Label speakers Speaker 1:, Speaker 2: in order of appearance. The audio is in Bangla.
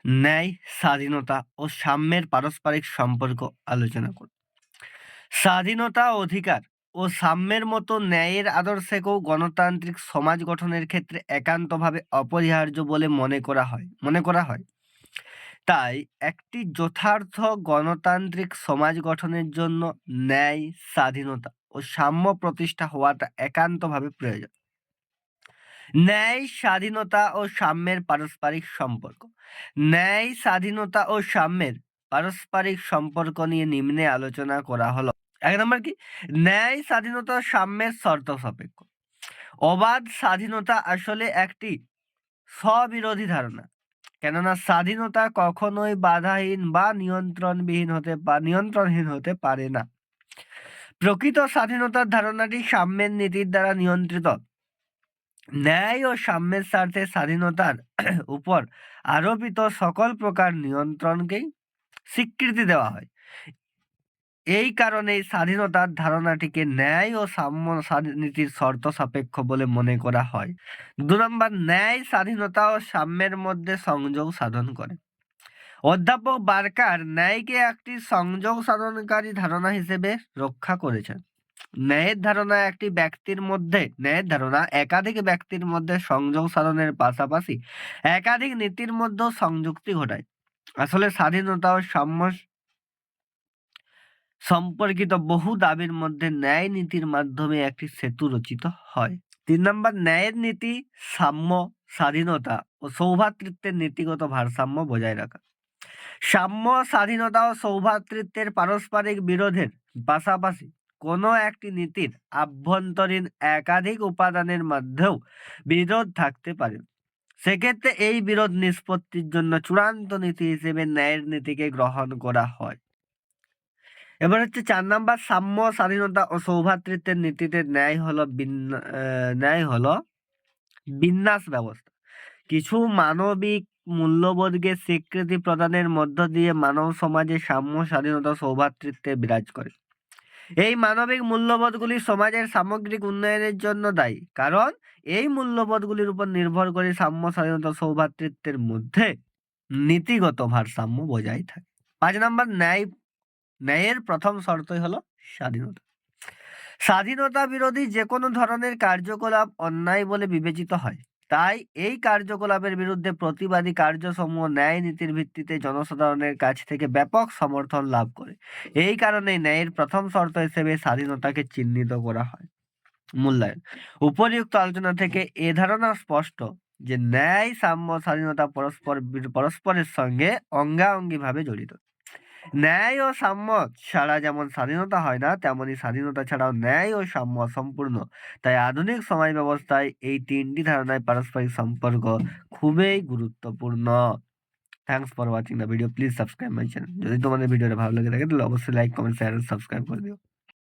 Speaker 1: ন্যায়, স্বাধীনতা ও সাম্যের পারস্পরিক সম্পর্ক আলোচনা করব। স্বাধীনতা, অধিকার ও সাম্যের মতো ন্যায়ের আদর্শকেও গণতান্ত্রিক সমাজ গঠনের ক্ষেত্রে একান্তভাবে অপরিহার্য বলে মনে করা হয়। তাই একটি যথার্থ গণতান্ত্রিক সমাজ গঠনের জন্য ন্যায়, স্বাধীনতা ও সাম্য প্রতিষ্ঠা হওয়াটা একান্তভাবে প্রয়োজন। ন্যায়, স্বাধীনতা ও সাম্যের পারস্পরিক সম্পর্ক। ন্যায়, স্বাধীনতা ও সাম্যের পারস্পরিক সম্পর্ক নিয়ে নিম্নে আলোচনা করা হলো। ১ নম্বর কি? ন্যায়, স্বাধীনতা ও সাম্যের শর্ত সাপেক্ষ। অবাধ স্বাধীনতা আসলে একটি স্ববিরোধী ধারণা। কেননা স্বাধীনতা কখনোই বাধাহীন বা নিয়ন্ত্রণহীন হতে পারে না। প্রকৃত স্বাধীনতার ধারণাটি সাম্যের নীতির দ্বারা নিয়ন্ত্রিত। ন্যায় ও সাম্যের স্বার্থে স্বাধীনতার উপর আরোপিত সকল প্রকার নিয়ন্ত্রণকেই স্বীকৃতি দেওয়া হয়। এই কারণেই স্বাধীনতার ধারণাটিকে ন্যায় ও সাম্য নীতির শর্ত সাপেক্ষ বলে মনে করা হয়। ২ নম্বর, ন্যায়, স্বাধীনতা ও সাম্যের মধ্যে সংযোগ সাধন করে। অধ্যাপক বার্কার ন্যায়কে একটি সংযোগ সাধনকারী ধারণা হিসেবে রক্ষা করেছেন। ন্যায়ের ধারণা একাধিক ব্যক্তির মধ্যে সংযোগ সাধনের পাশাপাশি একাধিক নীতির মধ্যেও সংযুক্তি ঘটায়। আসলে স্বাধীনতা ও সাম্য সম্পর্কিত বহু দাবির মধ্যে ন্যায় নীতির মাধ্যমে একটি সেতু রচিত হয়। ৩ নম্বর, ন্যায়ের নীতি সাম্য, স্বাধীনতা ও সৌভ্রাতৃত্বের নীতিগত ভারসাম্য বজায় রাখা। সাম্য, স্বাধীনতা ও সৌভ্রাতৃত্বের পারস্পরিক বিরোধের পাশাপাশি কোনো একটি নীতির আভ্যন্তরীণ একাধিক উপাদানের মধ্যেও বিরোধ থাকতে পারে। সেক্ষেত্রে এই বিরোধ নিষ্পত্তির জন্য চূড়ান্ত নীতি হিসেবে ন্যায়ের নীতিকে গ্রহণ করা হয়। এবার হচ্ছে ৪ নাম্বার, সাম্য, স্বাধীনতা ও সৌভ্রাতৃত্বের নীতিতে ন্যায় হলো বিন্যাস ব্যবস্থা। কিছু মানবিক মূল্যবোধকে স্বীকৃতি প্রদানের মধ্য দিয়ে মানব সমাজে সাম্য, স্বাধীনতা, সৌভ্রাতৃত্বে বিরাজ করে। এই মানবিক মূল্যবোধগুলি সমাজের সামগ্রিক উন্নয়নের জন্য দায়ী, কারণ এই মূল্যবোধগুলির উপর নির্ভর করে সাম্য, স্বাধীনতা, সৌভ্রাতৃত্বের মধ্যে নীতিগত ভারসাম্য বজায় থাকে। ৫ নম্বর, ন্যায়ের প্রথম শর্তই হলো স্বাধীনতা। স্বাধীনতা বিরোধী যে কোনো ধরনের কার্যকলাপ অন্যায় বলে বিবেচিত হয়। তাই এই কার্যকলাপের বিরুদ্ধে প্রতিবাদী কার্যসমূহ ন্যায় নীতির ভিত্তিতে জনসাধারণের কাছ থেকে ব্যাপক সমর্থন লাভ করে। এই কারণে ন্যায়ের প্রথম শর্ত হিসেবে স্বাধীনতাকে চিহ্নিত করা হয়। মূল্যায়ন। উপরিউক্ত আলোচনা থেকে এ ধারণা স্পষ্ট যে ন্যায়, সাম্য, স্বাধীনতা পরস্পরের সঙ্গে অঙ্গাঅঙ্গিভাবে জড়িত। ন্যায় ও সাম্য ছাড়া যেমন স্বাধীনতা হয় না, তেমনি স্বাধীনতা ছাড়াও ন্যায় ও সাম্য অসম্পূর্ণ। তাই আধুনিক সমাজ ব্যবস্থায় এই তিনটি ধারণায় পারস্পরিক সম্পর্ক খুবই গুরুত্বপূর্ণ। Thanks for watching the video. Please subscribe my channel. যদি তোমাদের ভিডিওটা ভালো লেগে থাকে তাহলে অবশ্যই লাইক, কমেন্ট, শেয়ার, সাবস্ক্রাইব করে দিও।